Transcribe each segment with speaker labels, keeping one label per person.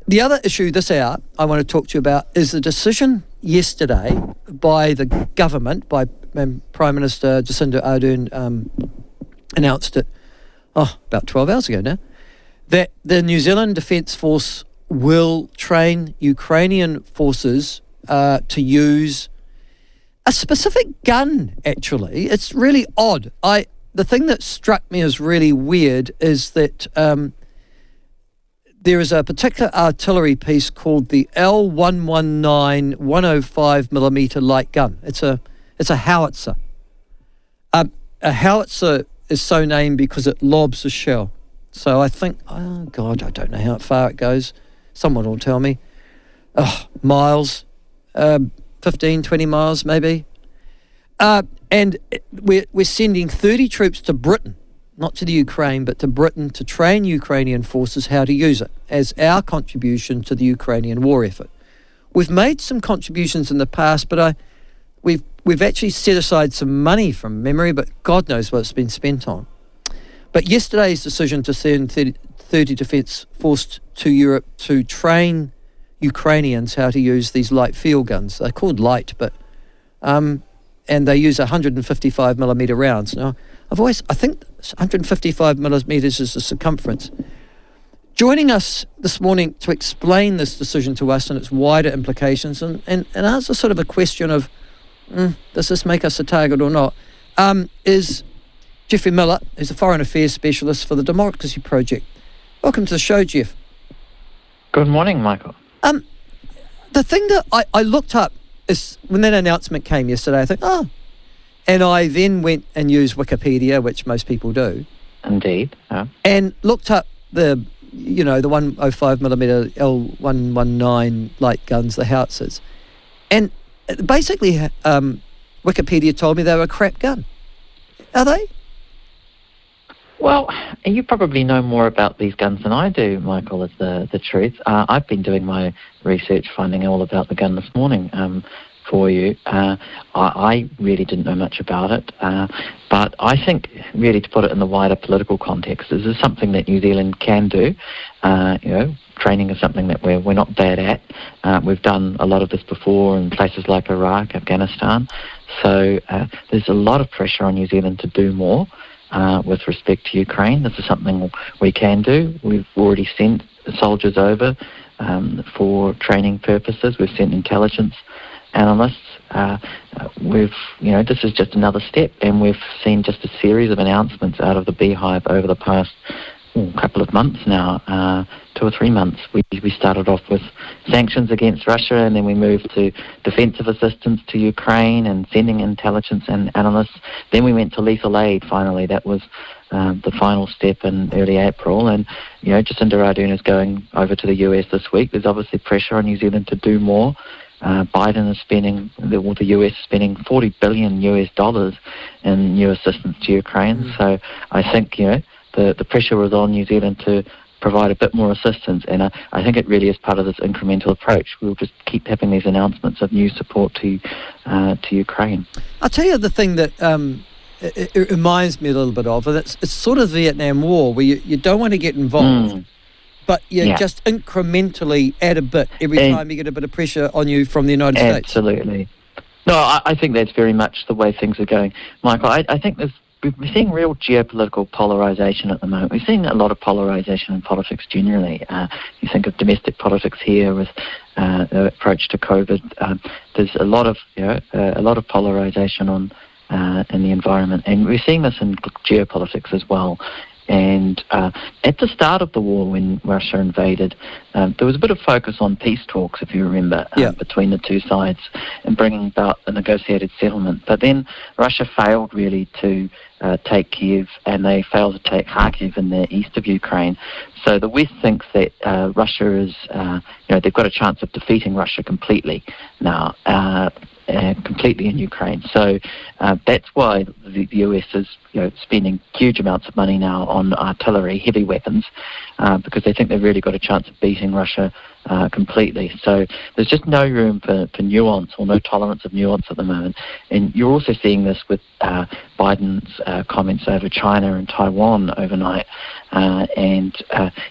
Speaker 1: the other issue this hour I want to talk to you about is the decision yesterday by the government, by Prime Minister Jacinda Ardern, announced it about 12 hours ago now, that the New Zealand Defence Force will train Ukrainian forces to use a specific gun, actually. It's really odd. The thing that struck me as really weird is that there is a particular artillery piece called the L119 105mm light gun. It's a howitzer. A howitzer is so named because it lobs a shell. So I think, I don't know how far it goes. Someone will tell me. Miles, 15, 20 miles maybe. And we're sending 30 troops to Britain, not to the Ukraine, but to Britain to train Ukrainian forces how to use it as our contribution to the Ukrainian war effort. We've made some contributions in the past, but we've actually set aside some money from memory, but God knows what it's been spent on. But yesterday's decision to send 30 Defence Force to Europe to train Ukrainians how to use these light field guns. They're called light, but and they use 155mm rounds. Now, I think 155mm is the circumference. Joining us this morning to explain this decision to us and its wider implications and answer sort of a question of, does this make us a target or not, is Geoffrey Miller, who's a foreign affairs specialist for the Democracy Project. Welcome to the show, Jeff.
Speaker 2: Good morning, Michael.
Speaker 1: The thing that I looked up is when that announcement came yesterday, I thought, and I then went and used Wikipedia, which most people do.
Speaker 2: Indeed.
Speaker 1: And looked up the 105mm L119 light guns, the howitzers. And basically, Wikipedia told me they were a crap gun. Are they?
Speaker 2: Well, you probably know more about these guns than I do, Michael, is the truth. I've been doing my research, finding all about the gun this morning for you. I really didn't know much about it, but I think really to put it in the wider political context, this is something that New Zealand can do. Training is something that we're not bad at. We've done a lot of this before in places like Iraq, Afghanistan. So there's a lot of pressure on New Zealand to do more with respect to Ukraine. This is something we can do. We've already sent soldiers over for training purposes. We've sent intelligence analysts. This is just another step, and we've seen just a series of announcements out of the Beehive over the past couple of months now, 2 or 3 months. We started off with sanctions against Russia, and then we moved to defensive assistance to Ukraine and sending intelligence and analysts. Then we went to lethal aid, finally. That was the final step in early April. And, Jacinda Ardern is going over to the US this week. There's obviously pressure on New Zealand to do more. Biden is spending, the US is spending $40 billion in new assistance to Ukraine. So I think, the pressure was on New Zealand to provide a bit more assistance, and I think it really is part of this incremental approach. We'll just keep having these announcements of new support to Ukraine.
Speaker 1: I'll tell you the thing that it reminds me a little bit of, and it's sort of the Vietnam War, where you don't want to get involved, but you just incrementally add a bit every time you get a bit of pressure on you from the United States.
Speaker 2: Absolutely. No, I think that's very much the way things are going. Michael, I think we're seeing real geopolitical polarisation at the moment. We're seeing a lot of polarisation in politics generally. You think of domestic politics here with the approach to COVID. There's a lot of polarisation in the environment, and we're seeing this in geopolitics as well. And at the start of the war, when Russia invaded, there was a bit of focus on peace talks, if you remember, between the two sides and bringing about a negotiated settlement. But then Russia failed really to take Kiev, and they failed to take Kharkiv in the east of Ukraine. So the West thinks that Russia is, they've got a chance of defeating Russia completely now. Completely in Ukraine. So that's why the US is spending huge amounts of money now on artillery, heavy weapons, because they think they've really got a chance of beating Russia completely. So there's just no room for nuance or no tolerance of nuance at the moment. And you're also seeing this with Biden's comments over China and Taiwan overnight.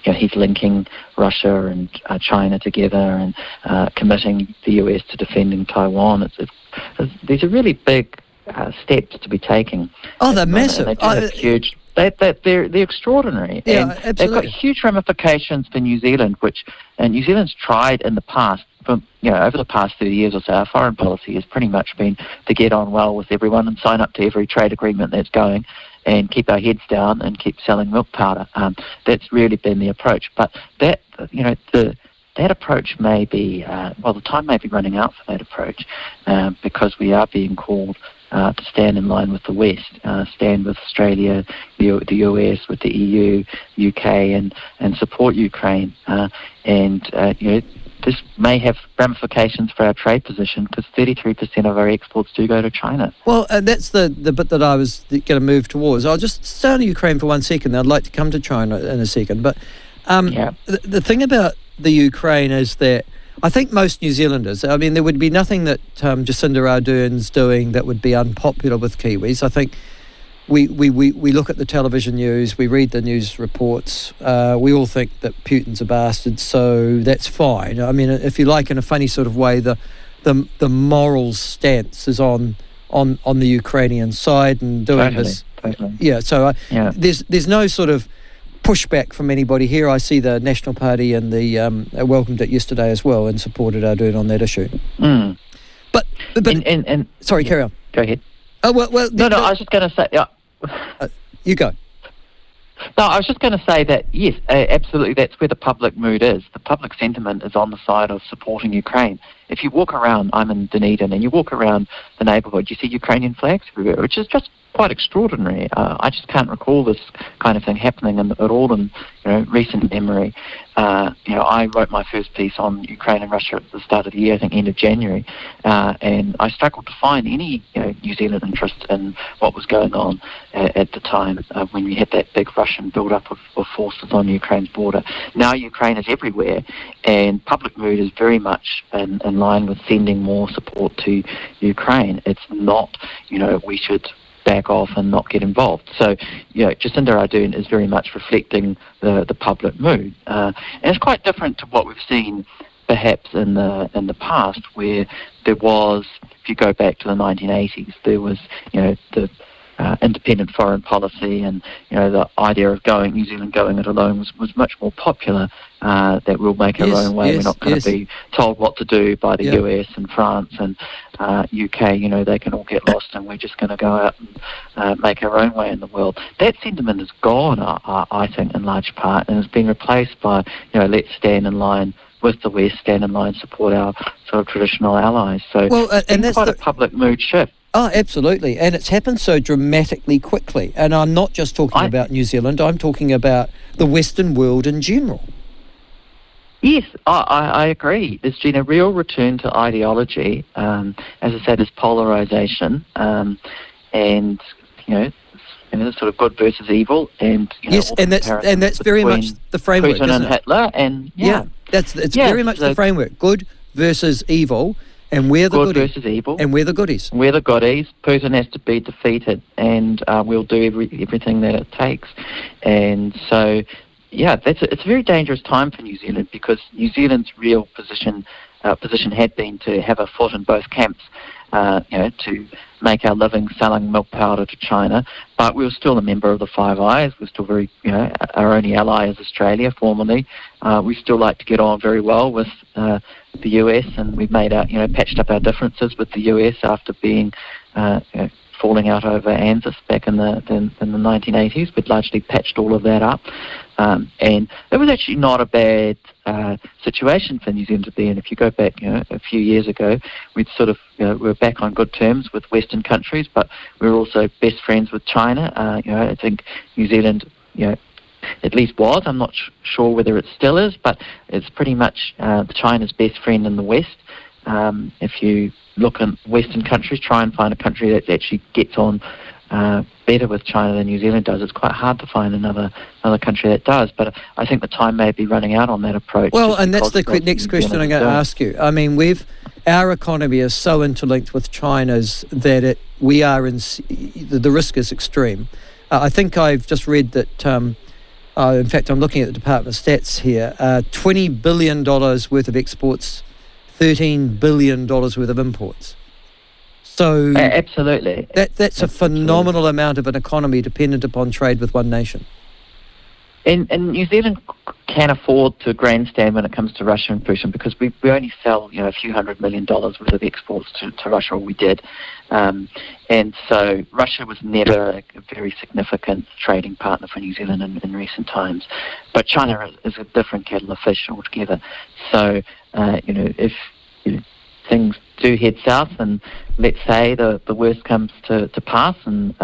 Speaker 2: He's linking Russia and China together and committing the US to defending Taiwan. These are really big steps to be taking.
Speaker 1: Oh, they're massive.
Speaker 2: They do have huge. They're extraordinary.
Speaker 1: Yeah,
Speaker 2: and
Speaker 1: absolutely.
Speaker 2: They've got huge ramifications for New Zealand, and New Zealand's tried in the past, over the past 30 years or so, our foreign policy has pretty much been to get on well with everyone and sign up to every trade agreement that's going and keep our heads down and keep selling milk powder. That's really been the approach. But that approach may be, the time may be running out for that approach because we are being called to stand in line with the West, stand with Australia, the US, with the EU, UK, and support Ukraine. This may have ramifications for our trade position because 33% of our exports do go to China.
Speaker 1: Well, that's the bit that I was going to move towards. I'll just stay on Ukraine for 1 second. I'd like to come to China in a second. But the thing about the Ukraine is that I think most New Zealanders, I mean, there would be nothing that Jacinda Ardern's doing that would be unpopular with Kiwis. I think we look at the television news, we read the news reports, we all think that Putin's a bastard, so that's fine. I mean, if you like, in a funny sort of way, the moral stance is on the Ukrainian side and doing this.
Speaker 2: Totally.
Speaker 1: Yeah, so there's no sort of pushback from anybody here. I see the National Party and the welcomed it yesterday as well and supported Ardern on that issue.
Speaker 2: Mm.
Speaker 1: But sorry, carry on.
Speaker 2: Go ahead.
Speaker 1: Oh well.
Speaker 2: No. I was just going to say.
Speaker 1: You go.
Speaker 2: No, I was just going to say that yes, absolutely. That's where the public mood is. The public sentiment is on the side of supporting Ukraine. If you walk around, I'm in Dunedin, and you walk around the neighbourhood, you see Ukrainian flags everywhere, which is just quite extraordinary. I just can't recall this kind of thing happening at all in recent memory. I wrote my first piece on Ukraine and Russia at the start of the year, I think end of January, and I struggled to find any New Zealand interest in what was going on at the time when we had that big Russian build-up of forces on Ukraine's border. Now Ukraine is everywhere, and public mood is very much in line with sending more support to Ukraine. It's not, we should back off and not get involved. So, Jacinda Ardern is very much reflecting the public mood, and it's quite different to what we've seen, perhaps in the past, where there was, if you go back to the 1980s, there was, the independent foreign policy, and the idea of New Zealand going it alone was much more popular. That we'll make our own way. We're not going to be told what to do by the US and France and UK. They can all get lost, and we're just going to go out and make our own way in the world. That sentiment is gone, I think, in large part, and has been replaced by let's stand in line with the West, stand in line, support our sort of traditional allies. So and that's quite a public mood shift.
Speaker 1: Oh, absolutely. And it's happened so dramatically quickly. And I'm not just talking about New Zealand, I'm talking about the Western world in general.
Speaker 2: Yes, I agree. There's been a real return to ideology. As I said, there's polarisation, and there's sort of good versus evil, and
Speaker 1: yes, and that's very much the framework.
Speaker 2: Putin and Hitler, and
Speaker 1: it's very much the framework. Good versus evil, and we're the goodies.
Speaker 2: Versus evil,
Speaker 1: and we're the goodies.
Speaker 2: We're the goodies. Putin has to be defeated, and we'll do everything that it takes, and so. Yeah, it's a very dangerous time for New Zealand because New Zealand's real position had been to have a foot in both camps, to make our living selling milk powder to China. But we were still a member of the Five Eyes. We're still very, our only ally is Australia formally. We still like to get on very well with the US, and we've made patched up our differences with the US after being, falling out over ANZUS back in the 1980s. We'd largely patched all of that up. And it was actually not a bad situation for New Zealand to be in. If you go back, a few years ago, we'd sort of, we were back on good terms with Western countries, but we were also best friends with China. I think New Zealand, at least was. I'm not sure whether it still is, but it's pretty much China's best friend in the West. If you look in Western countries, try and find a country that actually gets on better with China than New Zealand does. It's quite hard to find another country that does, but I think the time may be running out on that approach.
Speaker 1: Well, and that's the next question I'm going to ask you. I mean, our economy is so interlinked with China's that we are the risk is extreme. I think I've just read that, in fact, I'm looking at the Department of Stats here, $20 billion worth of exports, $13 billion worth of imports. So
Speaker 2: absolutely.
Speaker 1: That's a phenomenal amount of an economy dependent upon trade with one nation.
Speaker 2: And New Zealand can afford to grandstand when it comes to Russia and Putin because we only sell a few $100 million worth of exports to Russia, or we did. And so Russia was never a very significant trading partner for New Zealand in recent times. But China is a different kettle of fish altogether. So, if things do head south, and let's say the worst comes to pass, and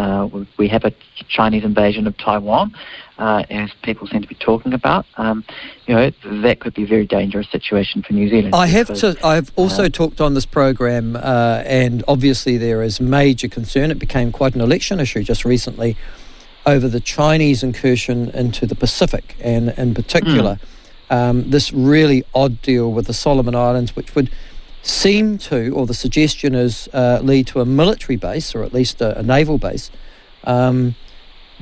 Speaker 2: we have a Chinese invasion of Taiwan, as people seem to be talking about, that could be a very dangerous situation for New Zealand.
Speaker 1: I've also talked on this program, and obviously there is major concern. It became quite an election issue just recently over the Chinese incursion into the Pacific, and in particular, this really odd deal with the Solomon Islands, which would seem to, or the suggestion is, lead to a military base, or at least a naval base,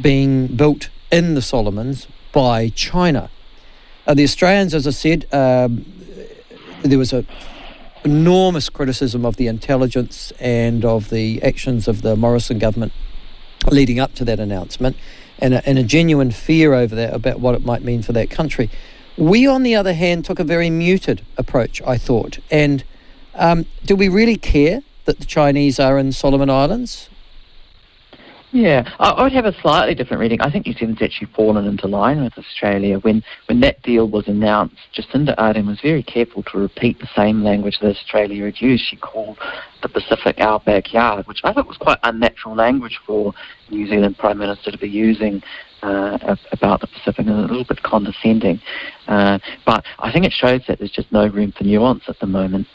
Speaker 1: being built in the Solomons by China. The Australians, as I said, there was enormous criticism of the intelligence and of the actions of the Morrison government leading up to that announcement, and a genuine fear over that about what it might mean for that country. We, on the other hand, took a very muted approach, I thought, and do we really care that the Chinese are in Solomon Islands?
Speaker 2: Yeah, I would have a slightly different reading. I think New Zealand's actually fallen into line with Australia. When that deal was announced, Jacinda Ardern was very careful to repeat the same language that Australia had used. She called the Pacific our backyard, which I thought was quite unnatural language for New Zealand Prime Minister to be using about the Pacific, and a little bit condescending. But I think it shows that there's just no room for nuance at the moment.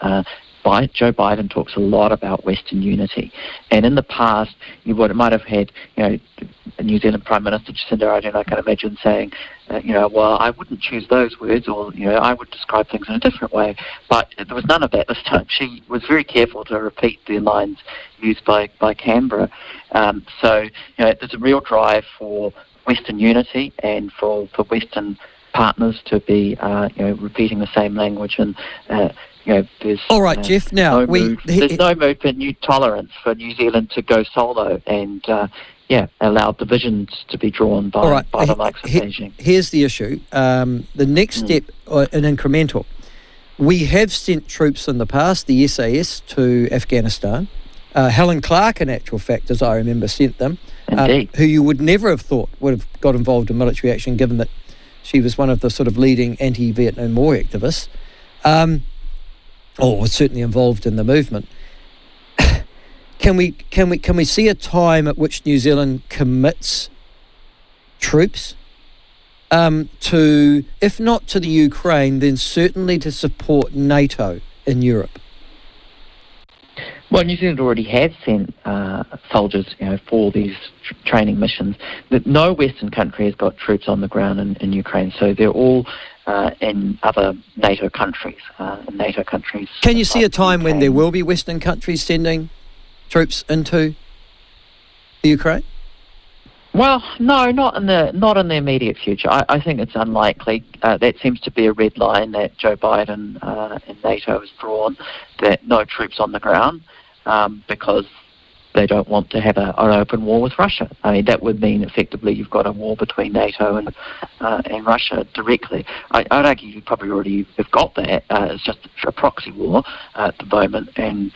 Speaker 2: Joe Biden talks a lot about Western unity, and in the past you might have had, a New Zealand Prime Minister Jacinda Ardern, I can imagine saying, well, I wouldn't choose those words, or I would describe things in a different way. But there was none of that this time. She was very careful to repeat the lines used by Canberra. So there's a real drive for Western unity and for Western partners to be repeating the same language, and there's
Speaker 1: all right, Jeff. Now
Speaker 2: there's no move for new tolerance for New Zealand to go solo and allow divisions to be drawn by the likes of Beijing.
Speaker 1: Here's the issue. The next step, an incremental. We have sent troops in the past, the SAS, to Afghanistan. Helen Clark, in actual fact, as I remember, sent them. Who you would never have thought would have got involved in military action, given that she was one of the sort of leading anti-Vietnam War activists, or was certainly involved in the movement. Can we see a time at which New Zealand commits troops to, if not to the Ukraine, then certainly to support NATO in Europe?
Speaker 2: Well, New Zealand already have sent soldiers, for these training missions. No Western country has got troops on the ground in Ukraine, so they're all in other NATO countries.
Speaker 1: Can you see a time when there will be Western countries sending troops into the Ukraine?
Speaker 2: Well, no, not in the immediate future. I think it's unlikely. That seems to be a red line that Joe Biden and NATO has drawn, that no troops on the ground, because they don't want to have an open war with Russia. I mean, that would mean effectively you've got a war between NATO and Russia directly. I'd argue you probably already have got that. It's just a proxy war at the moment, and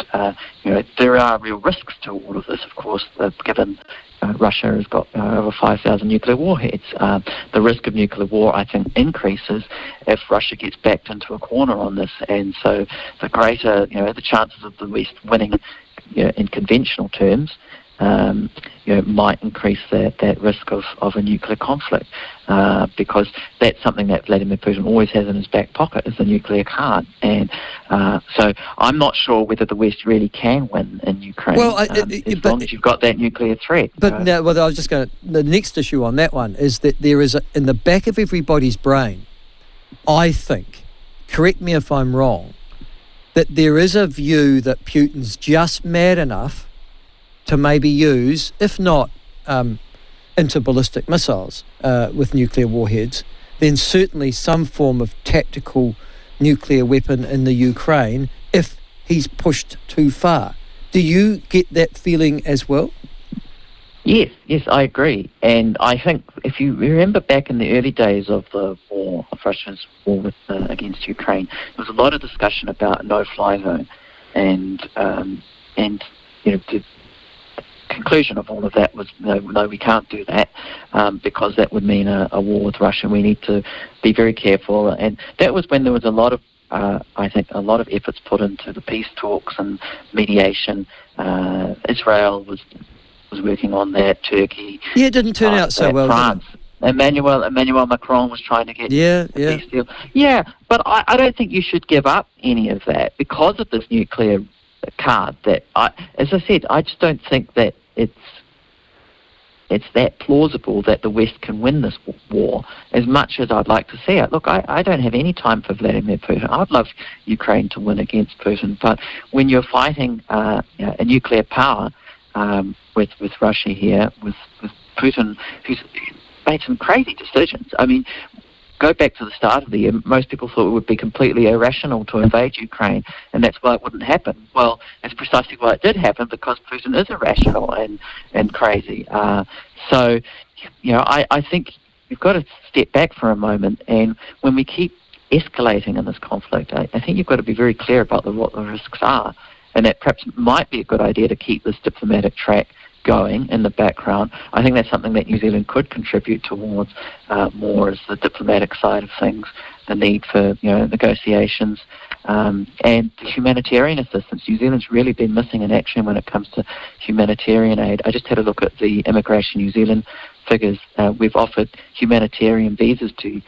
Speaker 2: there are real risks to all of this, of course, given Russia has got over 5,000 nuclear warheads. The risk of nuclear war, I think, increases if Russia gets backed into a corner on this, and so the greater, the chances of the West winning in conventional terms might increase that risk of a nuclear conflict, because that's something that Vladimir Putin always has in his back pocket, is the nuclear card. And so I'm not sure whether the West really can win in Ukraine, as long as you've got that nuclear threat.
Speaker 1: But now, I was just going to, the next issue on that one is that there is, in the back of everybody's brain, I think, correct me if I'm wrong, that there is a view that Putin's just mad enough to maybe use, if not interballistic missiles with nuclear warheads, then certainly some form of tactical nuclear weapon in the Ukraine if he's pushed too far. Do you get that feeling as well?
Speaker 2: Yes, I agree. And I think if you remember back in the early days of the war, of Russia's war against Ukraine, there was a lot of discussion about a no-fly zone, and the conclusion of all of that was no, we can't do that, because that would mean a war with Russia. We need to be very careful. And that was when there was a lot of I think a lot of efforts put into the peace talks and mediation. Israel was working on that, Turkey.
Speaker 1: Yeah, it didn't turn out so well.
Speaker 2: France. Emmanuel Macron was trying to get a peace deal. Yeah, but I don't think you should give up any of that because of this nuclear card. That, as I said, I just don't think that it's that plausible that the West can win this war, as much as I'd like to see it. Look, I don't have any time for Vladimir Putin. I'd love Ukraine to win against Putin, but when you're fighting a nuclear power with Russia here, with Putin, who's made some crazy decisions. I mean, go back to the start of the year, most people thought it would be completely irrational to invade Ukraine, and that's why it wouldn't happen. Well, that's precisely why it did happen, because Putin is irrational and crazy. So, I think you've got to step back for a moment, and when we keep escalating in this conflict, I think you've got to be very clear about what the risks are, and that perhaps might be a good idea to keep this diplomatic track going in the background. I think that's something that New Zealand could contribute towards more, as the diplomatic side of things, the need for negotiations and the humanitarian assistance. New Zealand's really been missing in action when it comes to humanitarian aid. I just had a look at the Immigration New Zealand figures. We've offered humanitarian visas to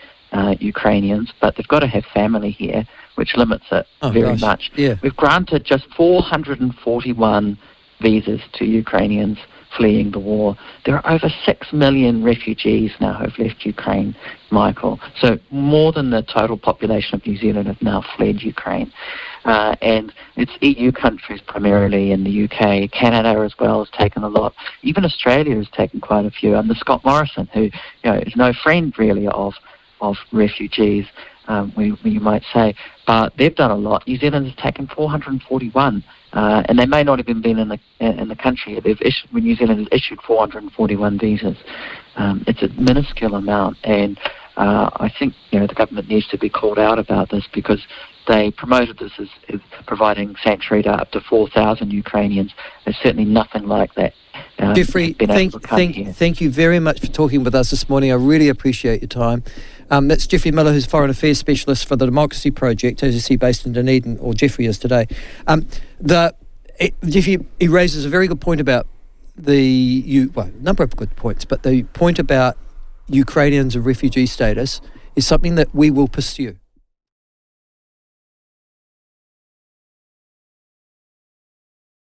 Speaker 2: Ukrainians, but they've got to have family here, which limits it very much.
Speaker 1: Yeah.
Speaker 2: We've granted just 441 visas to Ukrainians fleeing the war. There are over 6 million refugees now who have left Ukraine, Michael. So more than the total population of New Zealand have now fled Ukraine. And it's EU countries primarily, and the UK, Canada as well has taken a lot. Even Australia has taken quite a few. Under Scott Morrison, who is no friend really of refugees, you might say, but they've done a lot. New Zealand has taken 441, and they may not have even been in the country. When New Zealand has issued 441 visas, it's a minuscule amount, and I think the government needs to be called out about this, because they promoted this as providing sanctuary to up to 4,000 Ukrainians. There's certainly nothing like that.
Speaker 1: Jeffrey, thank you very much for talking with us this morning. I really appreciate your time. That's Geoffrey Miller, who's Foreign Affairs Specialist for the Democracy Project, as you see, based in Dunedin, or Jeffrey is today. Jeffrey, he raises a very good point about a number of good points, but the point about Ukrainians and refugee status is something that we will pursue.